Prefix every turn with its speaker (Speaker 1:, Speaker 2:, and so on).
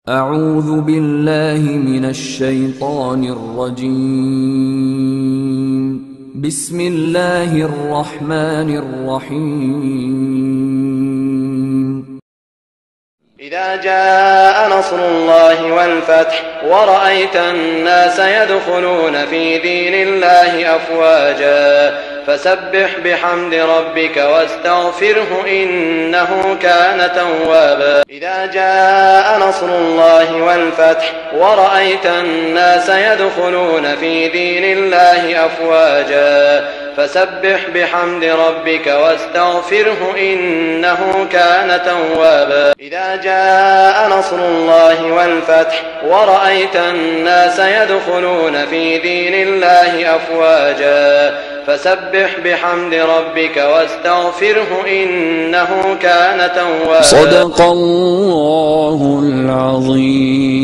Speaker 1: أعوذ بالله من الشيطان الرجيم. بسم الله الرحمن الرحيم.
Speaker 2: إذا جاء نصر الله والفتح ورأيت الناس يدخلون في دين الله أفواجا فسبح بحمد ربك واستغفره إنه كان توابا. إذا جاء نصر الله والفتح ورأيت الناس يدخلون في دين الله أفواجا فسبح بحمد ربك واستغفره إنه كان توابا. إذا جاء نصر الله والفتح ورأيت الناس يدخلون في دين الله أفواجا فسبح بحمد ربك واستغفره إنه كان توابا.
Speaker 1: صدق الله العظيم.